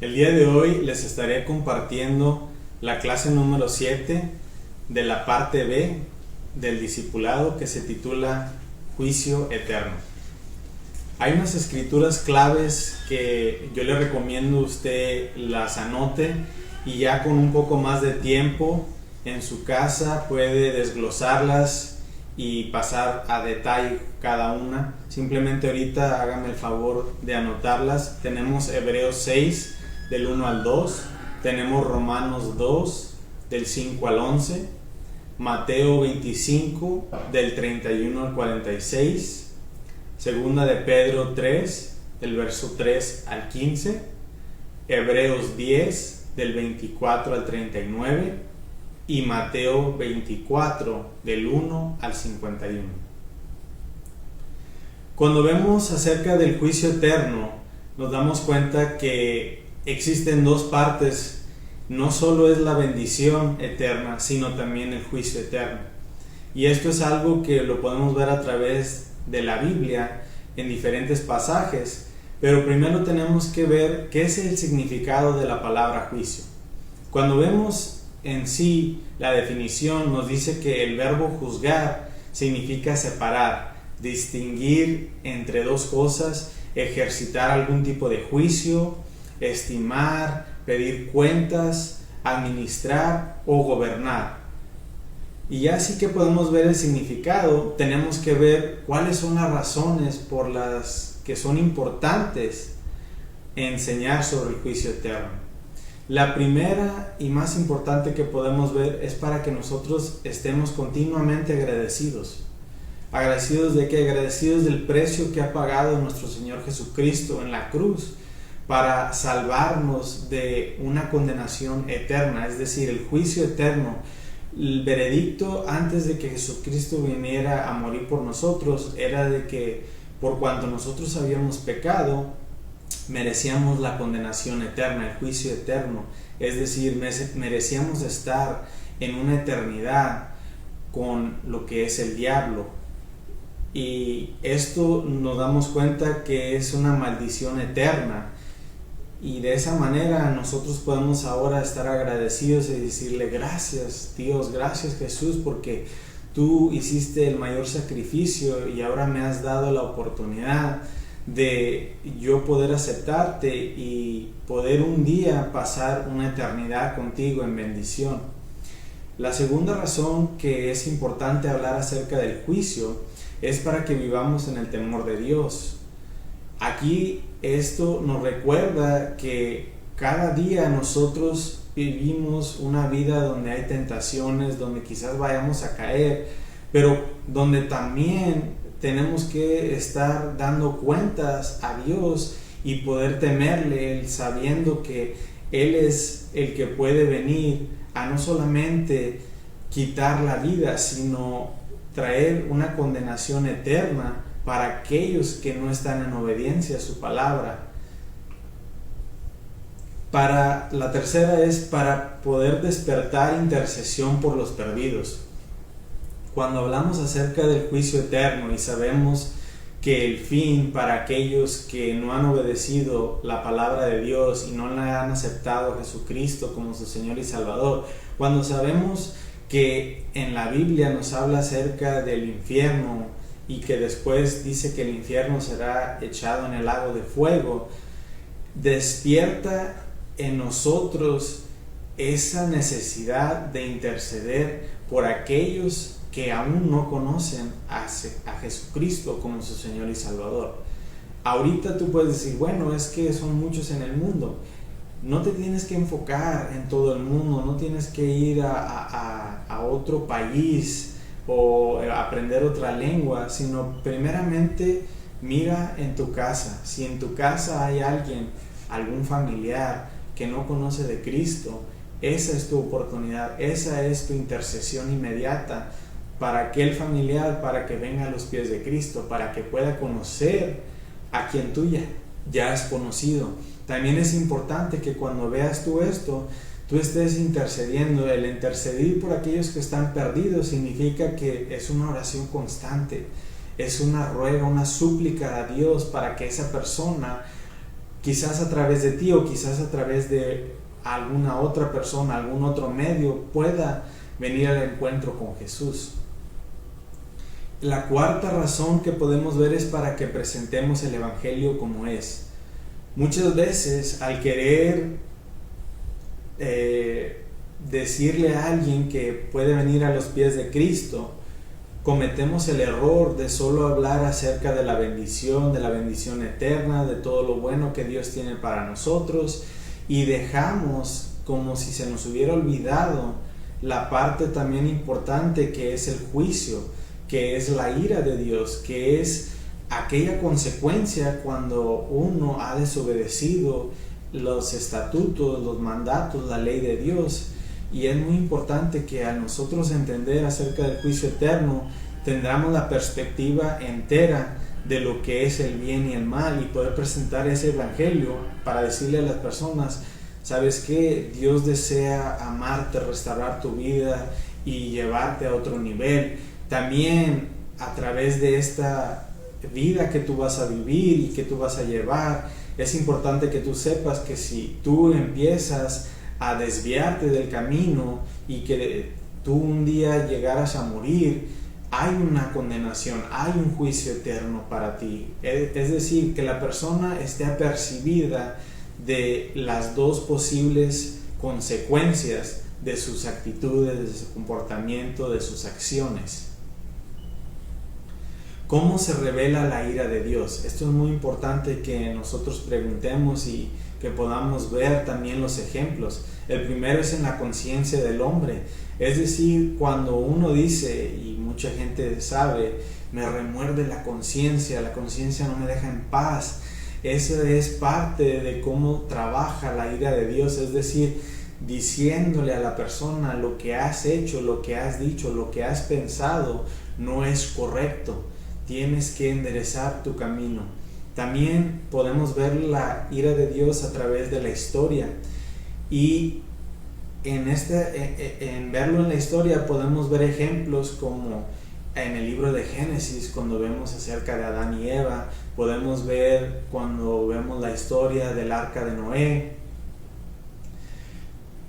El día de hoy les estaré compartiendo la clase número 7 de la parte B del discipulado que se titula Juicio Eterno. Hay unas escrituras claves que yo le recomiendo a usted las anote y ya con un poco más de tiempo en su casa puede desglosarlas y pasar a detalle cada una. Simplemente ahorita hágame el favor de anotarlas. Tenemos Hebreos 6 del 1 al 2, tenemos Romanos 2 del 5 al 11, Mateo 25 del 31 al 46, Segunda de Pedro 3 del verso 3 al 15, Hebreos 10 del 24 al 39 y Mateo 24 del 1 al 51. Cuando vemos acerca del juicio eterno, nos damos cuenta que existen dos partes. No solo es la bendición eterna, sino también el juicio eterno. Y esto es algo que lo podemos ver a través de la Biblia en diferentes pasajes. Pero primero tenemos que ver qué es el significado de la palabra juicio. Cuando vemos en sí la definición, nos dice que el verbo juzgar significa separar, distinguir entre dos cosas, ejercitar algún tipo de juicio, estimar, pedir cuentas, administrar o gobernar. Y ya sí que podemos ver el significado, tenemos que ver cuáles son las razones por las que son importantes enseñar sobre el juicio eterno. La primera y más importante que podemos ver es para que nosotros estemos continuamente agradecidos. ¿Agradecidos de qué? Agradecidos del precio que ha pagado nuestro Señor Jesucristo en la cruz para salvarnos de una condenación eterna, es decir, el juicio eterno. El veredicto antes de que Jesucristo viniera a morir por nosotros era de que por cuanto nosotros habíamos pecado, merecíamos la condenación eterna, el juicio eterno, es decir, merecíamos estar en una eternidad con lo que es el diablo. Y esto nos damos cuenta que es una maldición eterna. Y de esa manera nosotros podemos ahora estar agradecidos y decirle gracias Dios, gracias Jesús, porque tú hiciste el mayor sacrificio y ahora me has dado la oportunidad de yo poder aceptarte y poder un día pasar una eternidad contigo en bendición. La segunda razón que es importante hablar acerca del juicio es para que vivamos en el temor de Dios. Aquí esto nos recuerda que cada día nosotros vivimos una vida donde hay tentaciones, donde quizás vayamos a caer, pero donde también tenemos que estar dando cuentas a Dios y poder temerle, sabiendo que Él es el que puede venir a no solamente quitar la vida, sino traer una condenación eterna para aquellos que no están en obediencia a su palabra. La tercera es para poder despertar intercesión por los perdidos. Cuando hablamos acerca del juicio eterno y sabemos que el fin para aquellos que no han obedecido la palabra de Dios y no le han aceptado a Jesucristo como su Señor y Salvador, cuando sabemos que en la Biblia nos habla acerca del infierno y que después dice que el infierno será echado en el lago de fuego, despierta en nosotros esa necesidad de interceder por aquellos que aún no conocen a Jesucristo como su Señor y Salvador. Ahorita tú puedes decir, bueno, es que son muchos en el mundo. No te tienes que enfocar en todo el mundo, no tienes que ir a otro país o aprender otra lengua, sino primeramente mira en tu casa. Si en tu casa hay alguien, algún familiar que no conoce de Cristo, esa es tu oportunidad, esa es tu intercesión inmediata para aquel familiar, para que venga a los pies de Cristo, para que pueda conocer a quien tú ya has conocido. También es importante que cuando veas tú esto, tú estés intercediendo. El intercedir por aquellos que están perdidos significa que es una oración constante, es una ruega, una súplica a Dios para que esa persona quizás a través de ti o quizás a través de alguna otra persona, algún otro medio pueda venir al encuentro con Jesús. La cuarta razón que podemos ver es para que presentemos el Evangelio como es. Muchas veces al querer decirle a alguien que puede venir a los pies de Cristo, cometemos el error de solo hablar acerca de la bendición eterna, de todo lo bueno que Dios tiene para nosotros, y dejamos como si se nos hubiera olvidado la parte también importante que es el juicio, que es la ira de Dios, que es aquella consecuencia cuando uno ha desobedecido los estatutos, los mandatos, la ley de Dios. Y es muy importante que al nosotros entender acerca del juicio eterno, tendremos la perspectiva entera de lo que es el bien y el mal, y poder presentar ese evangelio para decirle a las personas: ¿sabes qué? Dios desea amarte, restaurar tu vida y llevarte a otro nivel. También a través de esta vida que tú vas a vivir y que tú vas a llevar, es importante que tú sepas que si tú empiezas a desviarte del camino y que tú un día llegaras a morir, hay una condenación, hay un juicio eterno para ti. Es decir, que la persona esté apercibida de las dos posibles consecuencias de sus actitudes, de su comportamiento, de sus acciones. ¿Cómo se revela la ira de Dios? Esto es muy importante que nosotros preguntemos y que podamos ver también los ejemplos. El primero es en la conciencia del hombre. Es decir, cuando uno dice, y mucha gente sabe, me remuerde la conciencia no me deja en paz. Eso es parte de cómo trabaja la ira de Dios. Es decir, diciéndole a la persona: lo que has hecho, lo que has dicho, lo que has pensado no es correcto. Tienes que enderezar tu camino. También podemos ver la ira de Dios a través de la historia. Y en verlo en la historia podemos ver ejemplos como en el libro de Génesis, cuando vemos acerca de Adán y Eva. Podemos ver cuando vemos la historia del arca de Noé.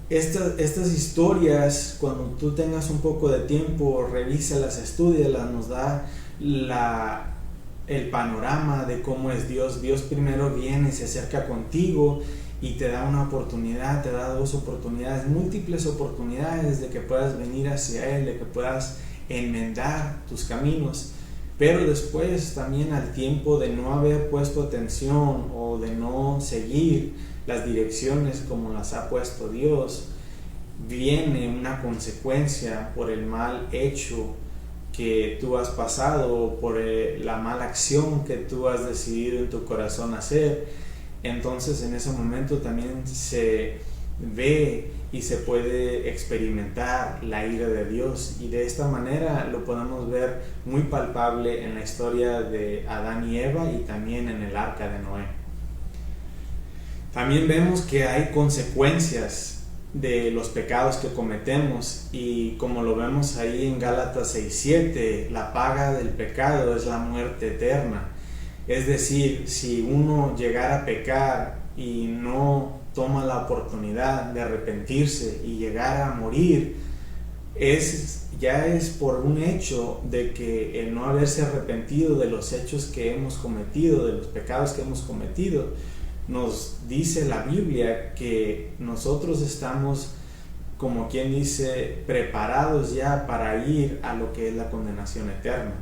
Estas historias, cuando tú tengas un poco de tiempo, revísalas, estúdialas, nos da el panorama de cómo es Dios. Dios primero viene, se acerca contigo y te da una oportunidad, te da dos oportunidades, múltiples oportunidades de que puedas venir hacia Él, de que puedas enmendar tus caminos. Pero después también, al tiempo de no haber puesto atención o de no seguir las direcciones como las ha puesto Dios, viene una consecuencia por el mal hecho que tú has pasado, por la mala acción que tú has decidido en tu corazón hacer. Entonces en ese momento también se ve y se puede experimentar la ira de Dios, y de esta manera lo podemos ver muy palpable en la historia de Adán y Eva y también en el arca de Noé. También vemos que hay consecuencias de los pecados que cometemos, y como lo vemos ahí en Gálatas 6:7, la paga del pecado es la muerte eterna. Es decir, si uno llegara a pecar y no toma la oportunidad de arrepentirse y llegar a morir, ya es por un hecho de que el no haberse arrepentido de los hechos que hemos cometido, de los pecados que hemos cometido. Nos dice la Biblia que nosotros estamos, como quien dice, preparados ya para ir a lo que es la condenación eterna.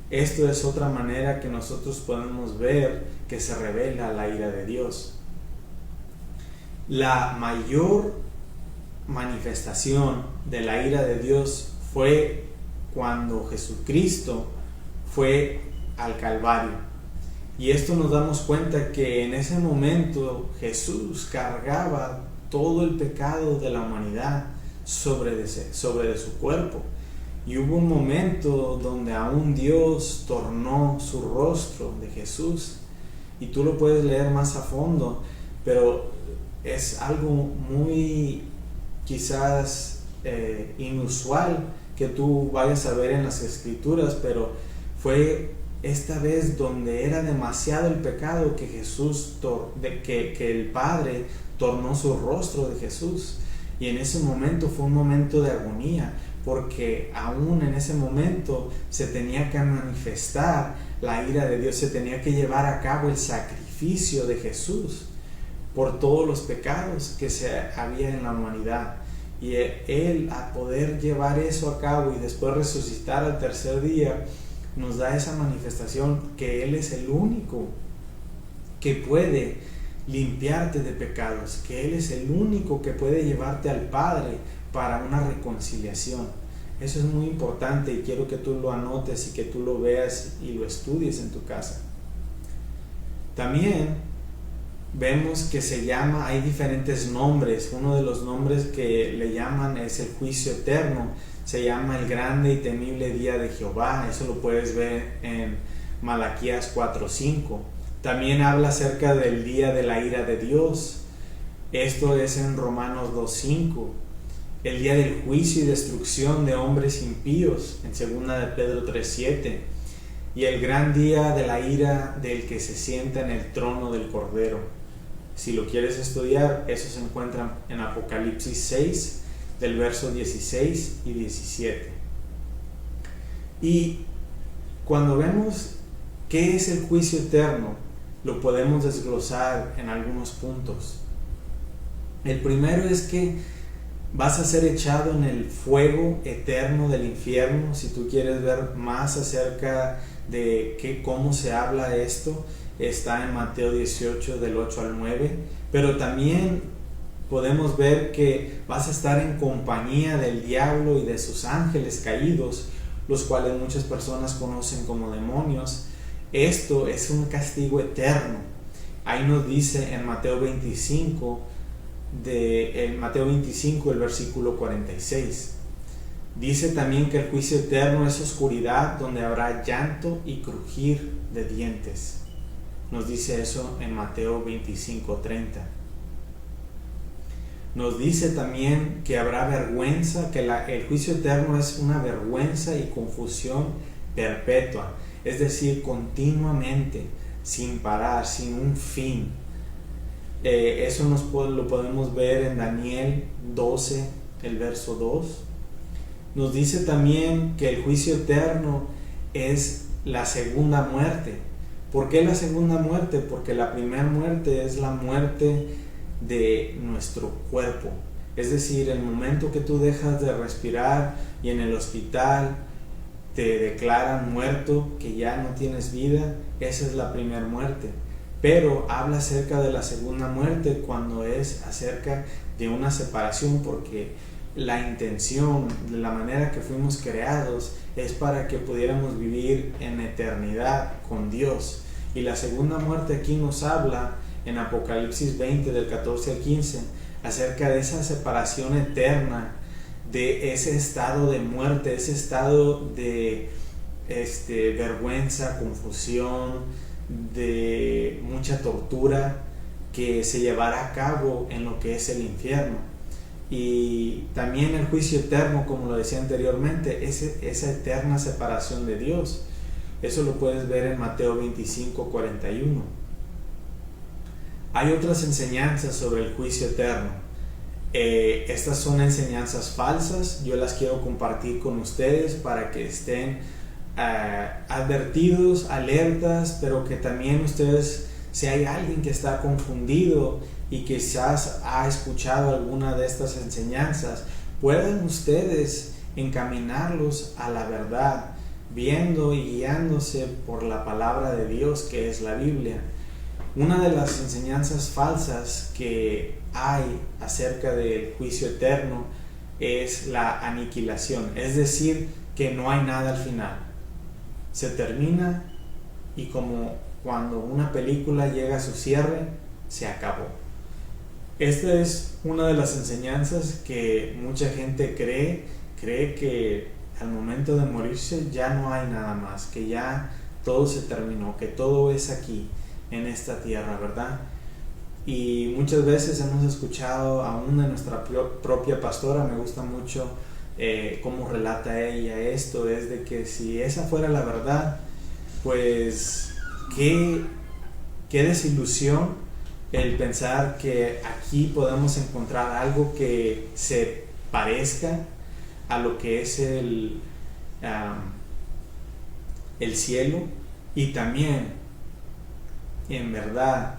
Esto es otra manera que nosotros podemos ver que se revela la ira de Dios. La mayor manifestación de la ira de Dios fue cuando Jesucristo fue al Calvario. Y esto nos damos cuenta que en ese momento Jesús cargaba todo el pecado de la humanidad sobre su cuerpo. Y hubo un momento donde aún Dios tornó su rostro de Jesús. Y tú lo puedes leer más a fondo, pero es algo muy quizás inusual que tú vayas a ver en las Escrituras, pero fue esta vez donde era demasiado el pecado que que el Padre tornó su rostro de Jesús. Y en ese momento fue un momento de agonía, porque aún en ese momento se tenía que manifestar la ira de Dios, se tenía que llevar a cabo el sacrificio de Jesús por todos los pecados que se había en la humanidad. Y Él, a poder llevar eso a cabo y después resucitar al tercer día, nos da esa manifestación que Él es el único que puede limpiarte de pecados, que Él es el único que puede llevarte al Padre para una reconciliación. Eso es muy importante y quiero que tú lo anotes y que tú lo veas y lo estudies en tu casa. También vemos que hay diferentes nombres. Uno de los nombres que le llaman es el juicio eterno. Se llama el grande y temible día de Jehová. Eso lo puedes ver en Malaquías 4:5. También habla acerca del día de la ira de Dios. Esto es en Romanos 2:5. El día del juicio y destrucción de hombres impíos en 2 de Pedro 3:7. Y el gran día de la ira del que se sienta en el trono del Cordero. Si lo quieres estudiar, eso se encuentra en Apocalipsis 6, del verso 16 y 17. Y cuando vemos qué es el juicio eterno, lo podemos desglosar en algunos puntos. El primero es que vas a ser echado en el fuego eterno del infierno. Si tú quieres ver más acerca de cómo se habla esto, está en Mateo 18 del 8 al 9. Pero también podemos ver que vas a estar en compañía del diablo y de sus ángeles caídos, los cuales muchas personas conocen como demonios. Esto es un castigo eterno. Ahí nos dice en Mateo 25, el versículo 46. Dice también que el juicio eterno es oscuridad donde habrá llanto y crujir de dientes. Nos dice eso en Mateo 25:30. Nos dice también que habrá vergüenza, que el juicio eterno es una vergüenza y confusión perpetua, es decir, continuamente, sin parar, sin un fin. Eso lo podemos ver en Daniel 12, el verso 2. Nos dice también que el juicio eterno es la segunda muerte. ¿Por qué la segunda muerte? Porque la primera muerte es la muerte de nuestro cuerpo. Es decir, el momento que tú dejas de respirar y en el hospital te declaran muerto, que ya no tienes vida, esa es la primera muerte. Pero habla acerca de la segunda muerte cuando es acerca de una separación, porque la intención, de la manera que fuimos creados, es para que pudiéramos vivir en eternidad con Dios. Y la segunda muerte aquí nos habla en Apocalipsis 20 del 14 al 15 acerca de esa separación eterna, de ese estado de muerte, ese estado de vergüenza, confusión, de mucha tortura que se llevará a cabo en lo que es el infierno. Y también el juicio eterno, como lo decía anteriormente, esa eterna separación de Dios. Eso lo puedes ver en Mateo 25:41. Hay otras enseñanzas sobre el juicio eterno. Estas son enseñanzas falsas. Yo las quiero compartir con ustedes para que estén advertidos, alertas, pero que también ustedes, si hay alguien que está confundido y quizás ha escuchado alguna de estas enseñanzas, pueden ustedes encaminarlos a la verdad, viendo y guiándose por la palabra de Dios, que es la Biblia. Una de las enseñanzas falsas que hay acerca del juicio eterno es la aniquilación, es decir, que no hay nada al final. Se termina y como cuando una película llega a su cierre, se acabó. Esta es una de las enseñanzas que mucha gente cree que al momento de morirse ya no hay nada más, que ya todo se terminó, que todo es aquí en esta tierra, ¿verdad? Y muchas veces hemos escuchado aún de nuestra propia pastora, me gusta mucho cómo relata ella esto, es de que si esa fuera la verdad, pues qué desilusión el pensar que aquí podemos encontrar algo que se parezca a lo que es el cielo. Y también, en verdad,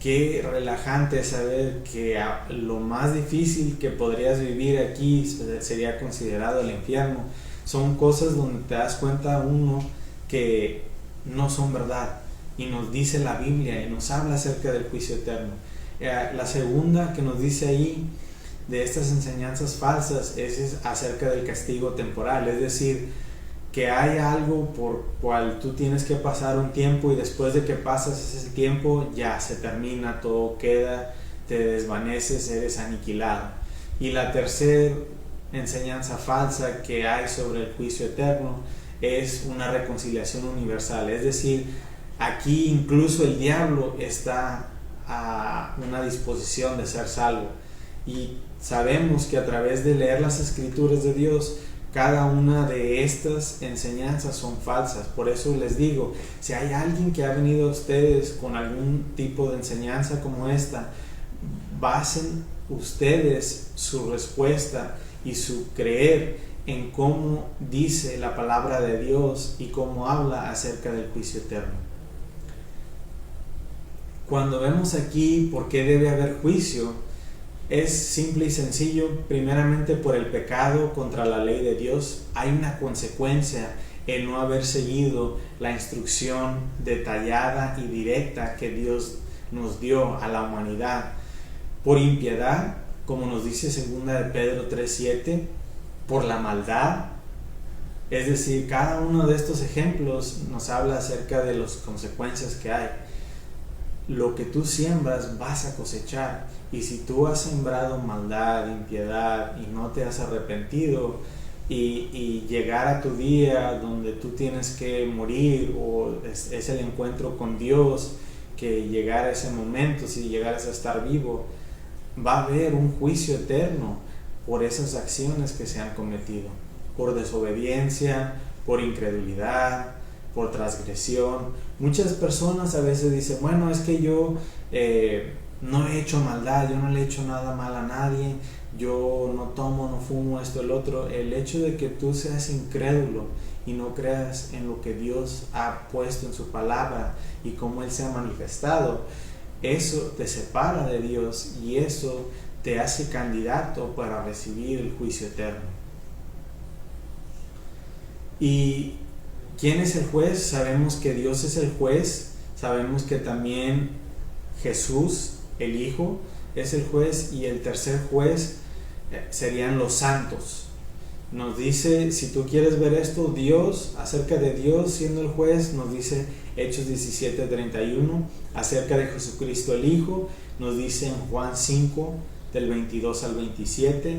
qué relajante es saber que lo más difícil que podrías vivir aquí sería considerado el infierno. Son cosas donde te das cuenta uno que no son verdad, y nos dice la Biblia y nos habla acerca del juicio eterno. La segunda que nos dice ahí de estas enseñanzas falsas es acerca del castigo temporal, es decir, que hay algo por cual tú tienes que pasar un tiempo, y después de que pasas ese tiempo ya se termina, todo queda, te desvaneces, eres aniquilado. Y la tercera enseñanza falsa que hay sobre el juicio eterno es una reconciliación universal, es decir, aquí incluso el diablo está a una disposición de ser salvo. Y sabemos que a través de leer las escrituras de Dios, cada una de estas enseñanzas son falsas. Por eso les digo, si hay alguien que ha venido a ustedes con algún tipo de enseñanza como esta, basen ustedes su respuesta y su creer en cómo dice la palabra de Dios y cómo habla acerca del juicio eterno. Cuando vemos aquí por qué debe haber juicio, es simple y sencillo. Primeramente, por el pecado contra la ley de Dios. Hay una consecuencia en no haber seguido la instrucción detallada y directa que Dios nos dio a la humanidad. Por impiedad, como nos dice 2 de Pedro 3:7, por la maldad. Es decir, cada uno de estos ejemplos nos habla acerca de las consecuencias que hay. Lo que tú siembras vas a cosechar, y si tú has sembrado maldad, impiedad, y no te has arrepentido, y llegar a tu día donde tú tienes que morir, o es el encuentro con Dios, que llegar a ese momento, si llegaras a estar vivo, va a haber un juicio eterno por esas acciones que se han cometido, por desobediencia, por incredulidad, por transgresión. Muchas personas a veces dicen, bueno, es que yo no he hecho maldad, yo no le he hecho nada mal a nadie, yo no tomo, no fumo, esto, el otro. El hecho de que tú seas incrédulo y no creas en lo que Dios ha puesto en su palabra y cómo Él se ha manifestado, eso te separa de Dios, y eso te hace candidato para recibir el juicio eterno. ¿Y quién es el juez? Sabemos que Dios es el juez. Sabemos que también Jesús, el Hijo, es el juez, y el tercer juez serían los santos. Nos dice, si tú quieres ver esto, Dios, acerca de Dios siendo el juez, nos dice Hechos 17:31, acerca de Jesucristo el Hijo, nos dice en Juan 5, del 22 al 27,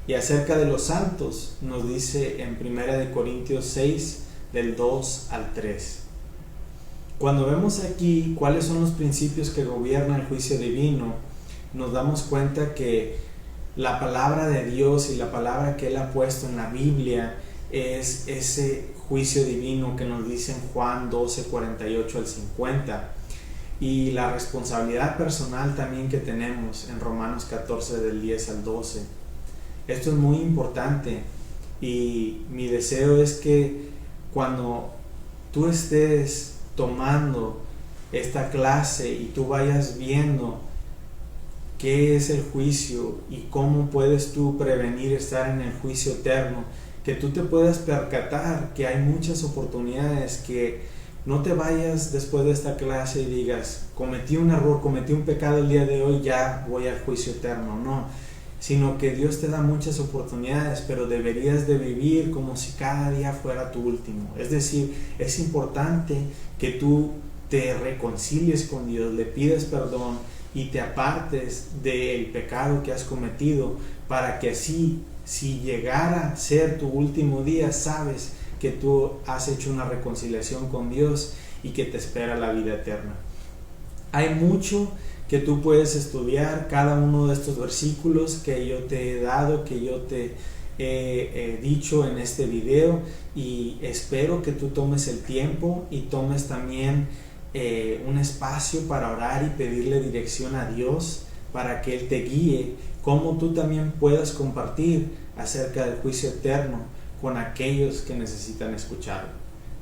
y acerca de los santos, nos dice en 1 Corintios 6, del 2 al 3. Cuando vemos aquí cuáles son los principios que gobiernan el juicio divino, nos damos cuenta que la palabra de Dios y la palabra que Él ha puesto en la Biblia es ese juicio divino que nos dice en Juan 12, 48 al 50, y la responsabilidad personal también que tenemos en Romanos 14, del 10 al 12. Esto es muy importante, y mi deseo es que cuando tú estés tomando esta clase y tú vayas viendo qué es el juicio y cómo puedes tú prevenir estar en el juicio eterno, que tú te puedas percatar que hay muchas oportunidades, que no te vayas después de esta clase y digas, cometí un error, cometí un pecado el día de hoy, ya voy al juicio eterno. No, sino que Dios te da muchas oportunidades, pero deberías de vivir como si cada día fuera tu último. Es decir, es importante que tú te reconcilies con Dios, le pides perdón y te apartes del pecado que has cometido, para que así, si llegara a ser tu último día, sabes que tú has hecho una reconciliación con Dios y que te espera la vida eterna. Hay mucho que tú puedes estudiar, cada uno de estos versículos que yo te he dado, que yo te he dicho en este video, y espero que tú tomes el tiempo y tomes también un espacio para orar y pedirle dirección a Dios para que Él te guíe, cómo tú también puedas compartir acerca del juicio eterno con aquellos que necesitan escucharlo.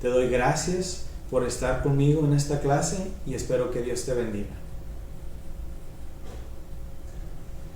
Te doy gracias por estar conmigo en esta clase y espero que Dios te bendiga.